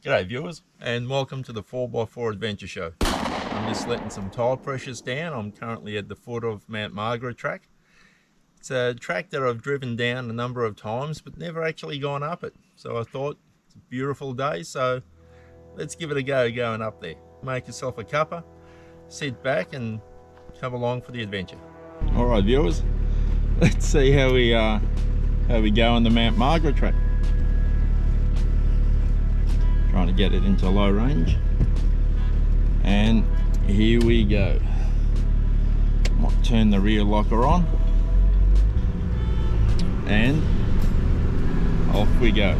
G'day viewers, and welcome to the 4x4 Adventure Show. I'm just letting some tire pressures down. I'm currently at the foot of Mount Margaret track. It's a track that I've driven down a number of times but never actually gone up it. So I thought it's a beautiful day, so let's give it a go going up there. Make yourself a cuppa, sit back and come along for the adventure. Alright viewers, let's see how we go on the Mount Margaret track. Trying to get it into low range, and here we go. Might turn the rear locker on and off we go.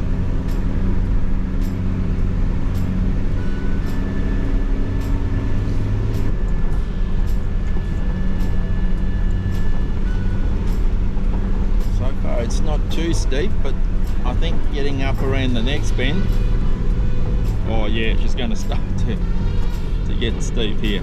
So far it's not too steep, but I think getting up around the next bend, oh yeah, it's just going to start to get steep here.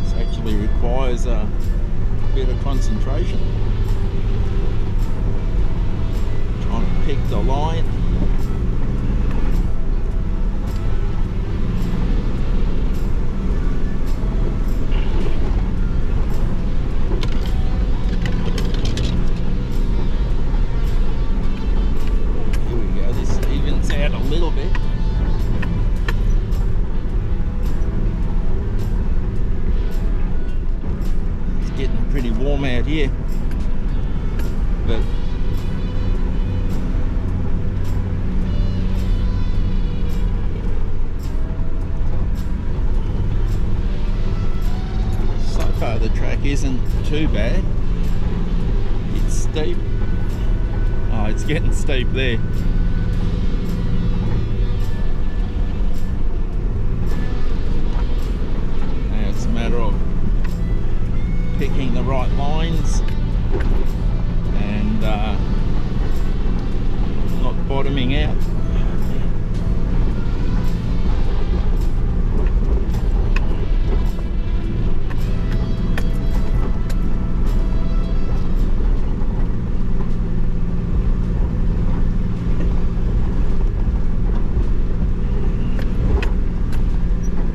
This actually requires a bit of concentration. Trying to pick the line. Pretty warm out here, but so far the track isn't too bad. It's steep. Oh, it's getting steep there. Now it's a matter of picking the right lines and not bottoming out.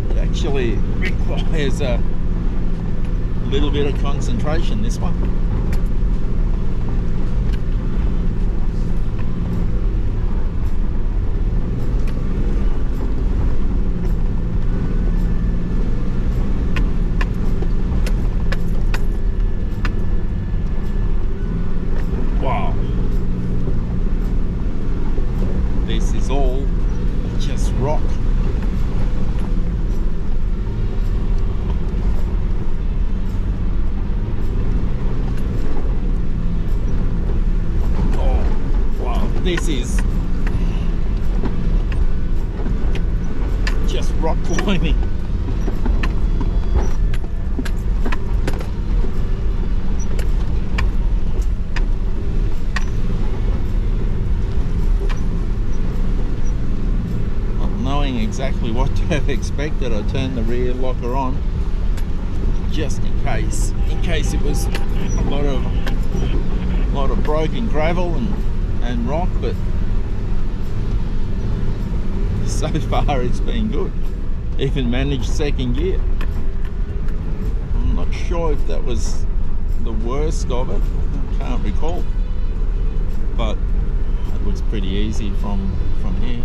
It actually requires a little bit of concentration, this one. Wow, this is all just rock. This is just rock climbing. Not knowing exactly what to have expected, I turned the rear locker on just in case it was a lot of broken gravel and rock, but so far it's been good. Even managed second gear. I'm not sure if that was the worst of it, I can't recall, but it looks pretty easy from here.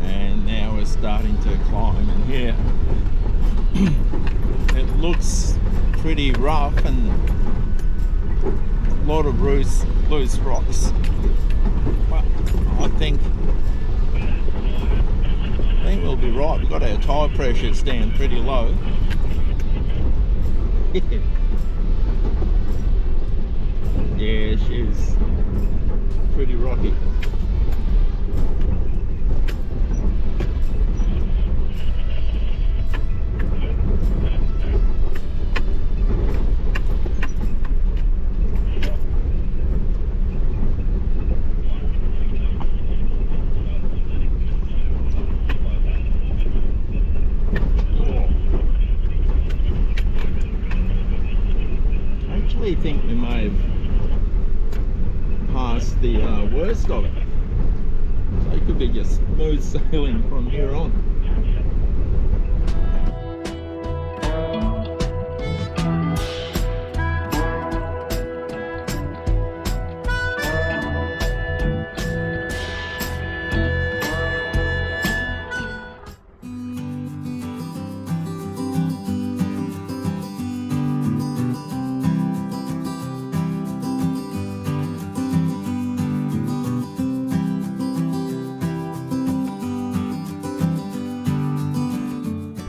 And now we're starting to climb, and here it looks pretty rough and a lot of loose rocks, but I think we'll be right. We've got our tyre pressures down pretty low. Yeah, she's pretty rocky. could be just smooth sailing from here on.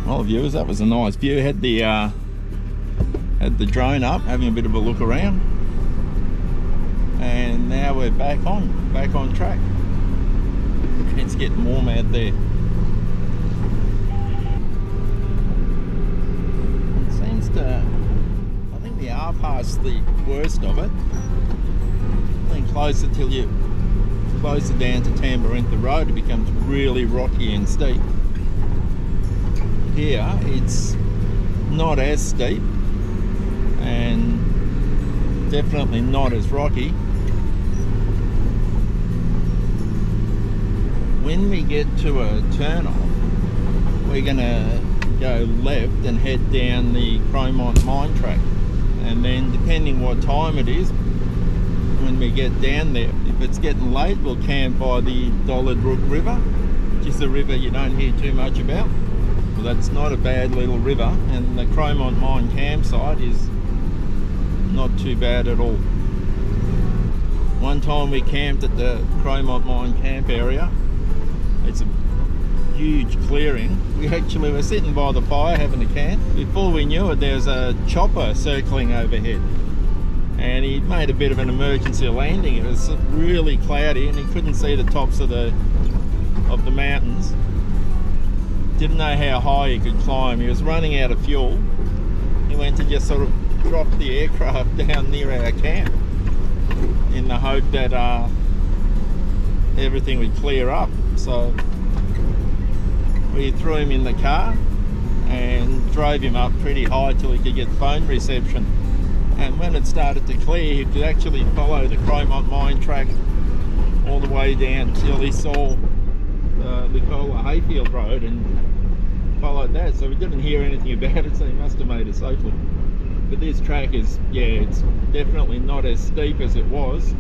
Well, viewers, that was a nice view. Had the drone up, having a bit of a look around, and now we're back on track. It's getting warm out there. It seems to, I think we are past the worst of it. I think closer till you closer down to Tamborintha Road, it becomes really rocky and steep. Here it's not as steep and definitely not as rocky. When we get to a turn off, we're gonna go left and head down the Chromite mine track, and then depending what time it is when we get down there, if it's getting late, we'll camp by the Brook River, which is a river you don't hear too much about. Well, that's not a bad little river, and the Chromite mine campsite is not too bad at all. One time we camped at the Chromite mine camp area. It's a huge clearing. We actually were sitting by the fire having a camp. Before we knew it, there was a chopper circling overhead, and he made a bit of an emergency landing. It was really cloudy and he couldn't see the tops of the mountains. Didn't know how high he could climb. He was running out of fuel. He went to just sort of drop the aircraft down near our camp in the hope that everything would clear up. So we threw him in the car and drove him up pretty high till he could get phone reception. And when it started to clear, he could actually follow the Chromite mine track all the way down till he saw we call a Hayfield Road, and followed that. So we didn't hear anything about it, so he must have made it safely. But this track is, yeah, it's definitely not as steep as it was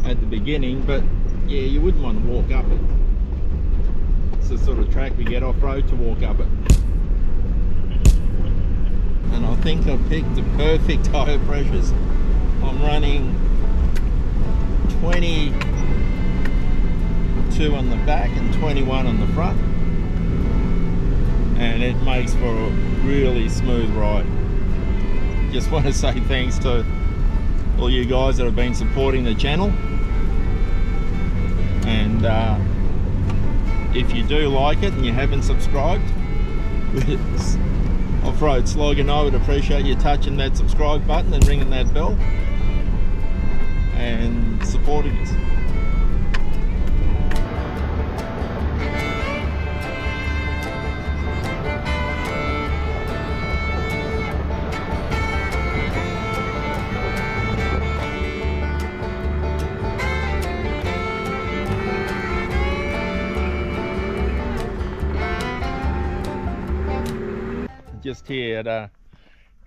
at the beginning, but yeah, you wouldn't want to walk up it. It's the sort of track we get off-road to walk up it. And I think I picked the perfect tyre pressures. I'm running 22 on the back and 21 on the front, and it makes for a really smooth ride. Just want to say thanks to all you guys that have been supporting the channel, and if you do like it and you haven't subscribed, Off-Road Slog and I would appreciate you touching that subscribe button and ringing that bell and supporting us. Just here at a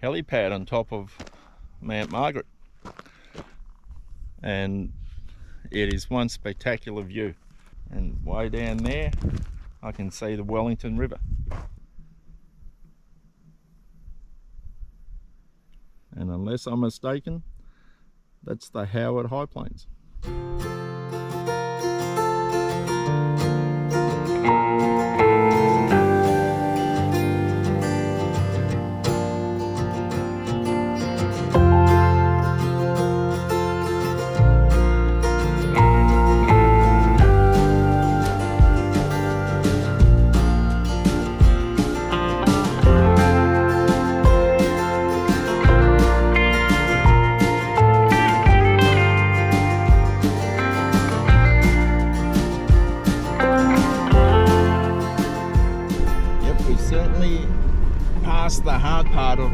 helipad on top of Mount Margaret, and it is one spectacular view. And way down there I can see the Wellington River, and unless I'm mistaken, that's the Howard High Plains. The hard part of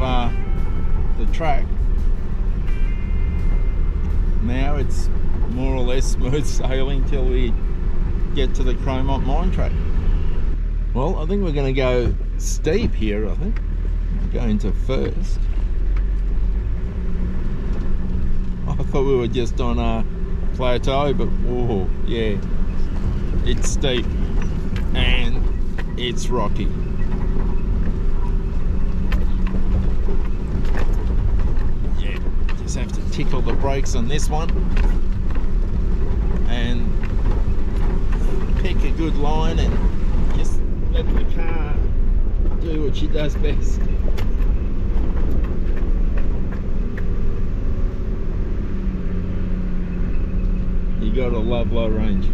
the track. Now it's more or less smooth sailing till we get to the Chromite mine track. Well, I think we're going to go steep here, I think. Going to first. I thought we were just on a plateau, but whoa, yeah, it's steep and it's rocky. Yeah, just have to tickle the brakes on this one and pick a good line and just let the car do what she does best. You gotta love low range.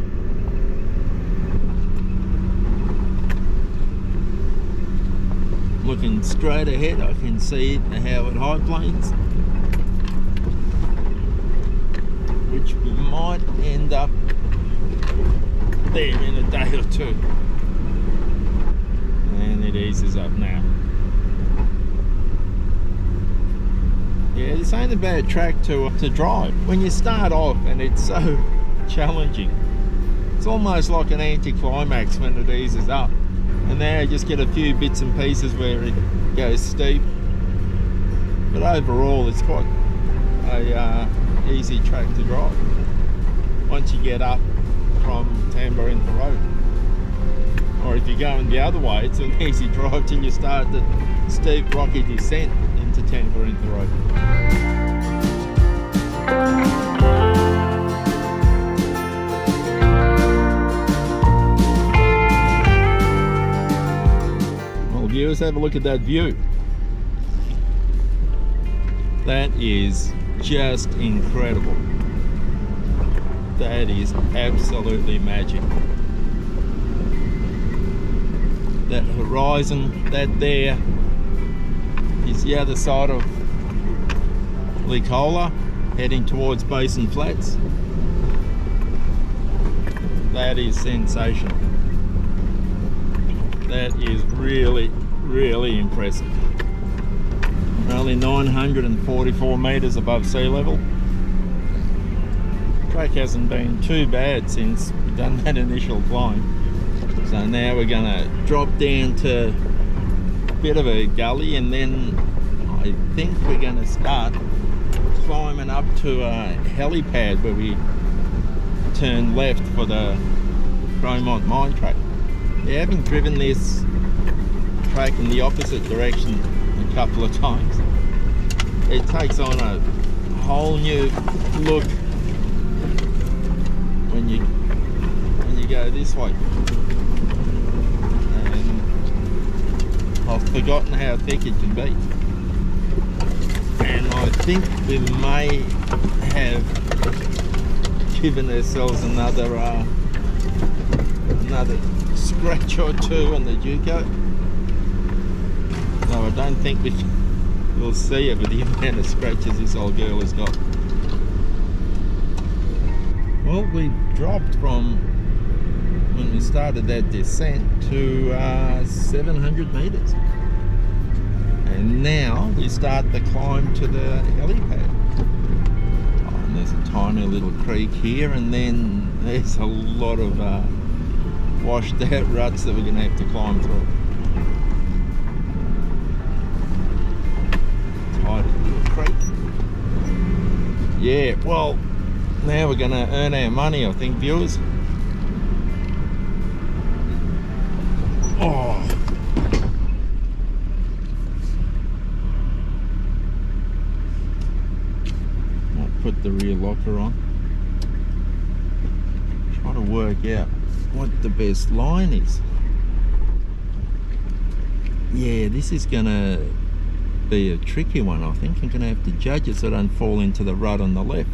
Looking straight ahead, I can see the Howard High Plains, which we might end up there in a day or two. And it eases up now. Yeah, this ain't a bad track to drive. When you start off and it's so challenging, it's almost like an anticlimax when it eases up. And now you just get a few bits and pieces where it goes steep. But overall, it's quite a easy track to drive once you get up from Tambourine Road. Or if you're going the other way, it's an easy drive till you start the steep rocky descent into Tambourine Road. Well, viewers, have a look at that view. That is just incredible. That is absolutely magic. That horizon, that there is the other side of Licola, heading towards Basin Flats. That is sensational. That is really, really impressive. We're only 944 metres above sea level. The track hasn't been too bad since we've done that initial climb. So now we're going to drop down to a bit of a gully, and then I think we're going to start climbing up to a helipad where we turn left for the Chromite mine track. Yeah, having driven this track in the opposite direction a couple of times, it takes on a whole new look when you go this way. I've forgotten how thick it can be, and I think we may have given ourselves another scratch or two on the Duco. No, I don't think we'll see it with the amount of scratches this old girl has got. Well, we dropped from when we started that descent to 700 metres, and now we start the climb to the helipad. Oh, and there's a tiny little creek here, and then there's a lot of washed out ruts that we're going to have to climb through. Tiny little creek. Yeah, well, now we're going to earn our money, I think, viewers. Oh, might put the rear locker on. Try to work out what the best line is. Yeah, this is gonna be a tricky one. I think I'm gonna have to judge it so I don't fall into the rut on the left.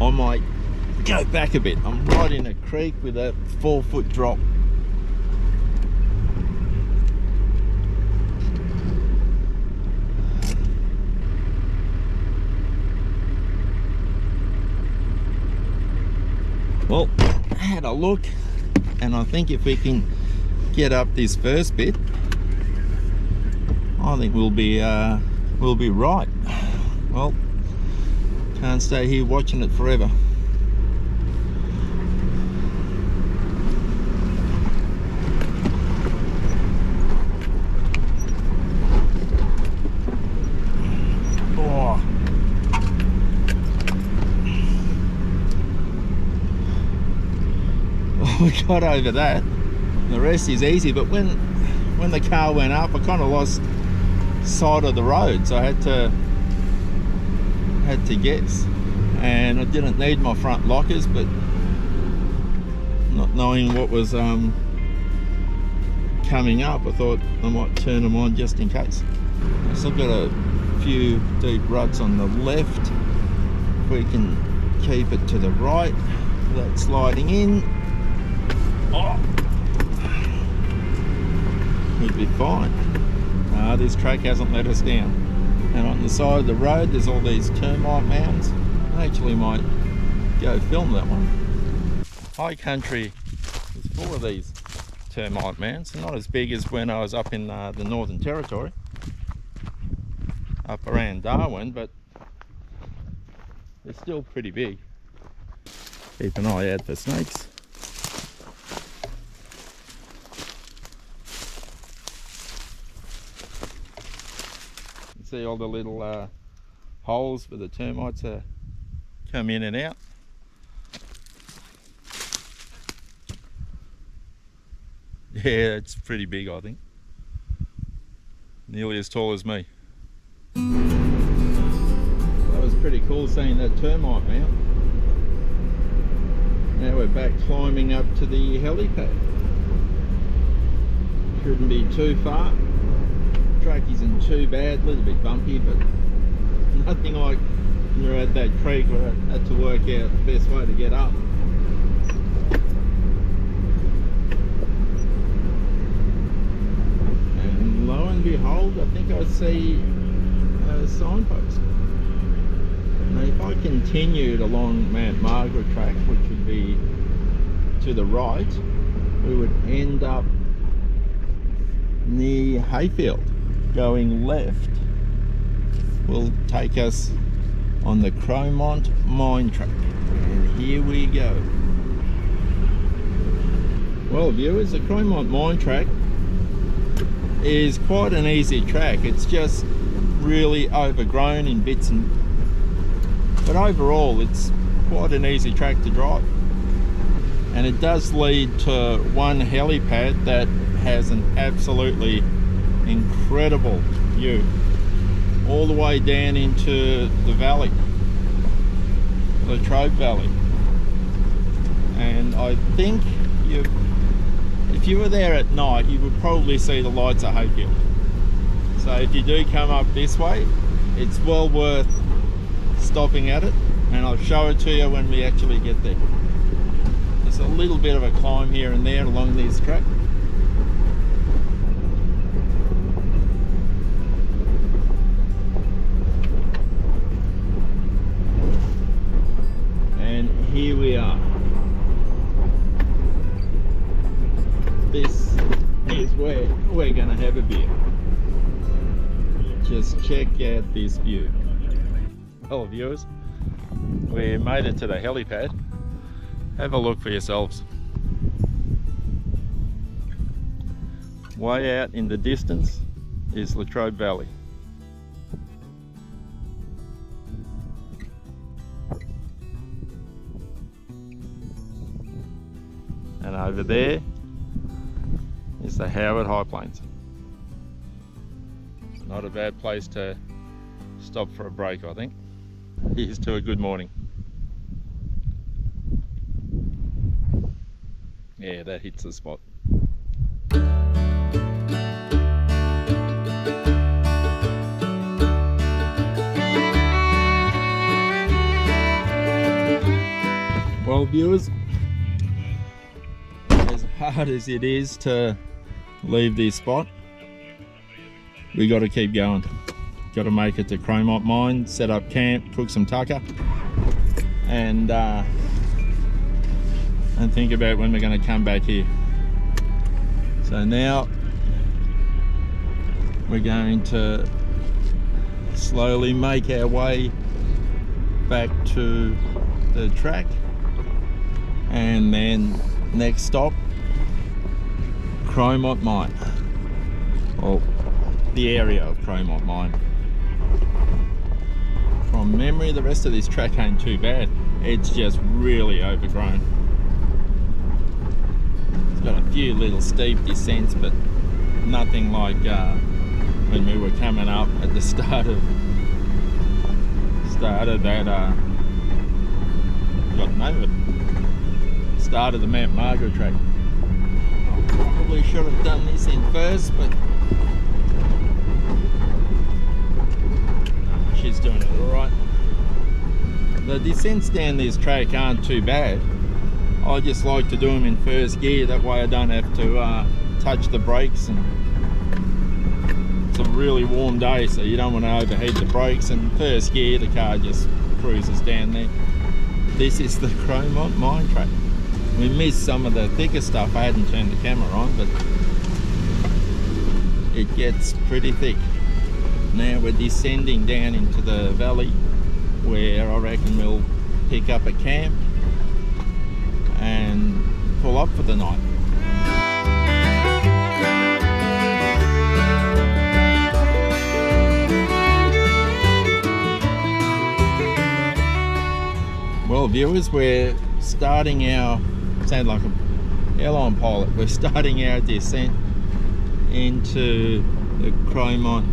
I might go back a bit. I'm right in a creek with a 4-foot drop. Well, I had a look, and I think if we can get up this first bit, I think we'll be right. Well, can't stay here watching it forever. we got over that. The rest is easy, but when the car went up, I kind of lost sight of the road, so I had to guess. And I didn't need my front lockers, but not knowing what was coming up, I thought I might turn them on just in case. I've still got a few deep ruts on the left. If we can keep it to the right, that's sliding in. Oh, we'd be fine. This track hasn't let us down. And on the side of the road, there's all these termite mounds. I actually might go film that one. High country is full of these termite mounds. They're not as big as when I was up in the Northern Territory, up around Darwin, but they're still pretty big. Keep an eye out for snakes. See all the little holes for the termites to come in and out. Yeah, it's pretty big, I think. Nearly as tall as me. That was pretty cool seeing that termite mount. Now we're back climbing up to the helipad. Shouldn't be too far. Track isn't too bad, a little bit bumpy, but nothing like when you're at that creek where I had to work out the best way to get up. And lo and behold, I think I see a signpost. Now if I continued along Mount Margaret track, which would be to the right, we would end up near Hayfield. Going left will take us on the Chromite mine track, and here we go. Well viewers, the Chromite mine track is quite an easy track. It's just really overgrown in bits, but overall it's quite an easy track to drive, and it does lead to one helipad that has an absolutely incredible view all the way down into the valley, the Latrobe Valley. And I think if you were there at night, you would probably see the lights at Hayfield. So if you do come up this way, it's well worth stopping at it, and I'll show it to you when we actually get there. There's a little bit of a climb here and there along this track. Here we are. This is where we're gonna have a beer. Just check out this view. Hello viewers, we made it to the helipad. Have a look for yourselves. Way out in the distance is Latrobe Valley. And over there is the Howard High Plains. Not a bad place to stop for a break, I think. Here's to a good morning. Yeah, that hits the spot. Well viewers, hard as it is to leave this spot, we got to keep going. Got to make it to Chromite mine, set up camp, cook some tucker, and think about when we're going to come back here. So now we're going to slowly make our way back to the track, and then next stop, Chromite mine, or the area of Chromite mine. From memory, the rest of this track ain't too bad. It's just really overgrown. got a few little steep descents, but nothing like when we were coming up at the start of that got the name of it, start of the Mount Margaret track. Probably should have done this in first, but she's doing it all right. The descents down this track aren't too bad. I just like to do them in first gear, that way I don't have to touch the brakes, and it's a really warm day, so you don't want to overheat the brakes, and first gear the car just cruises down there. This is the Chromite mine track. We missed some of the thicker stuff. I hadn't turned the camera on, but it gets pretty thick. Now we're descending down into the valley where I reckon we'll pick up a camp and pull up for the night. Well, viewers, we're starting our, sound like an airline pilot, we're starting our descent into the Chromite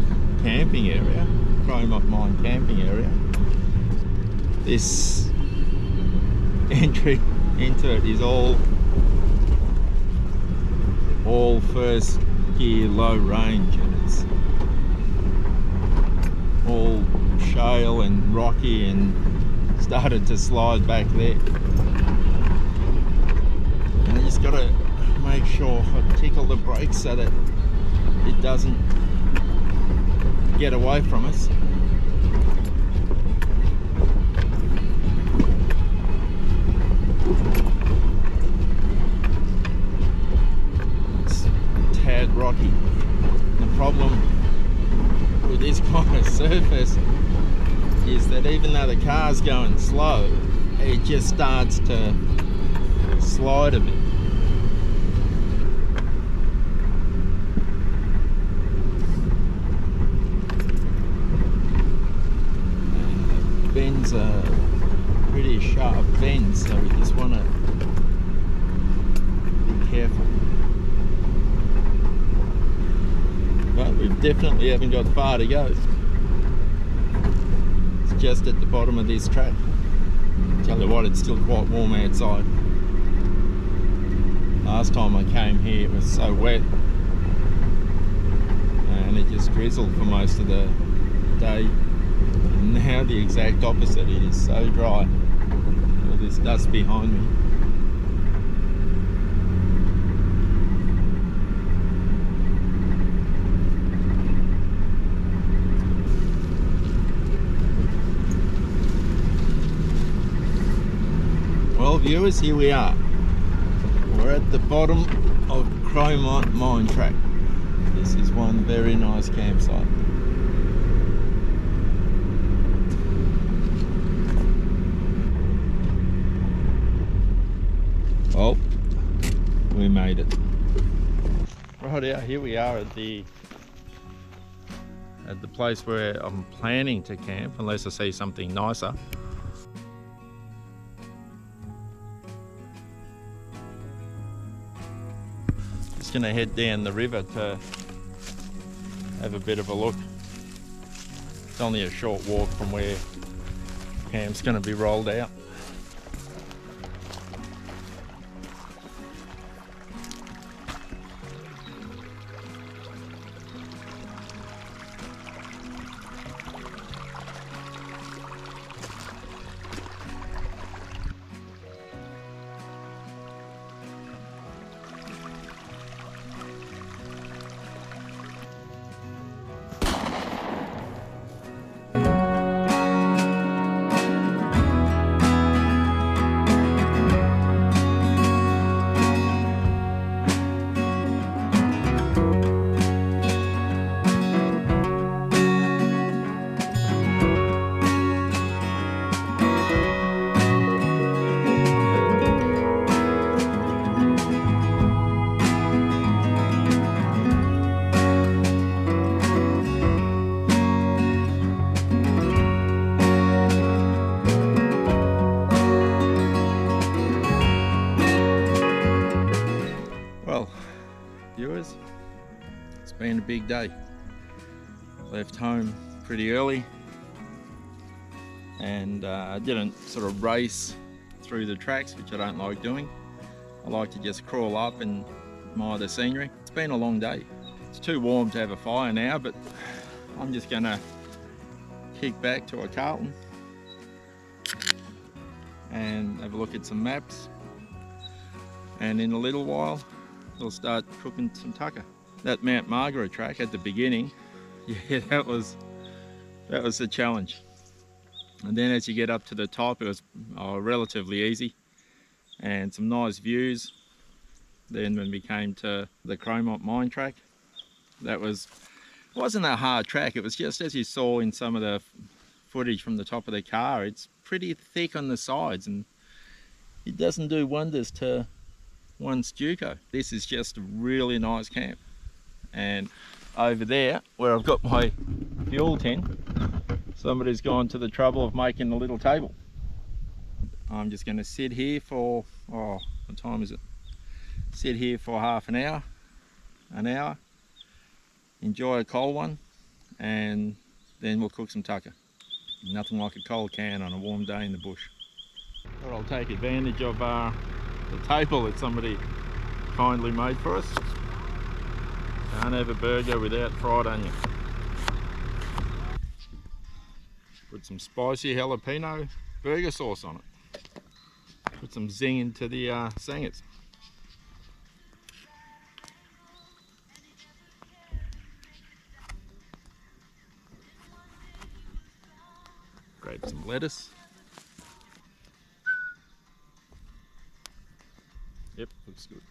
camping area, Chromite mine camping area. This entry into it is all first gear, low range, and it's all shale and rocky and started to slide back there. And I just got to make sure I tickle the brakes so that it doesn't get away from us. It's a tad rocky. The problem with this kind of surface is that even though the car's going slow, it just starts to slide a bit. And the bends are pretty sharp bends, so we just want to be careful. But we definitely haven't got far to go. Just at the bottom of this track. Tell you what, it's still quite warm outside. Last time I came here it was so wet and it just drizzled for most of the day. And now the exact opposite, it is so dry. All this dust behind me. Well, viewers, here we are. We're at the bottom of Chromite mine track. This is one very nice campsite. Oh, we made it. Right out, here we are at the place where I'm planning to camp, unless I see something nicer. Going to head down the river to have a bit of a look. It's only a short walk from where camp's going to be rolled out. been a big day. Left home pretty early and I didn't sort of race through the tracks, which I don't like doing. I like to just crawl up and admire the scenery. It's been a long day. It's too warm to have a fire now, but I'm just gonna kick back to a Carlton and have a look at some maps, and in a little while we'll start cooking some tucker. That Mount Margaret track at the beginning, yeah, that was a challenge. And then as you get up to the top, it was relatively easy and some nice views. Then when we came to the Chromite mine track, wasn't a hard track. It was just, as you saw in some of the footage from the top of the car, it's pretty thick on the sides and it doesn't do wonders to one Stuco. This is just a really nice camp. And over there, where I've got my fuel tent, somebody's gone to the trouble of making a little table. I'm just going to sit here for, what time is it? Sit here for half an hour, enjoy a cold one, and then we'll cook some tucker. Nothing like a cold can on a warm day in the bush. But I'll take advantage of the table that somebody kindly made for us. Can't have a burger without fried onion. Put some spicy jalapeno burger sauce on it. Put some zing into the sangers. Grab some lettuce. Yep, looks good.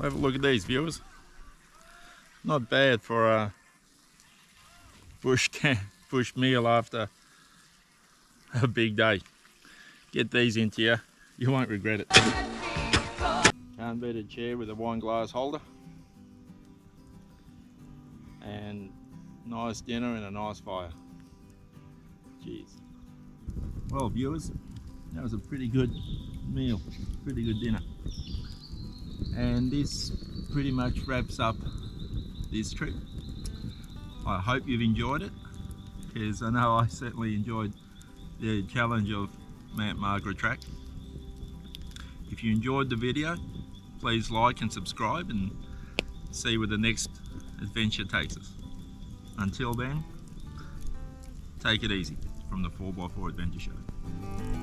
Have a look at these, viewers. Not bad for a bush meal after a big day. Get these into you, you won't regret it. Can't beat a chair with a wine glass holder. And nice dinner and a nice fire. Cheers. Well, viewers, that was a pretty good meal, pretty good dinner. And this pretty much wraps up this trip. I hope you've enjoyed it, because I know I certainly enjoyed the challenge of Mount Margaret track. If you enjoyed the video, please like and subscribe and see where the next adventure takes us. Until then, take it easy from the 4x4 Adventure Show.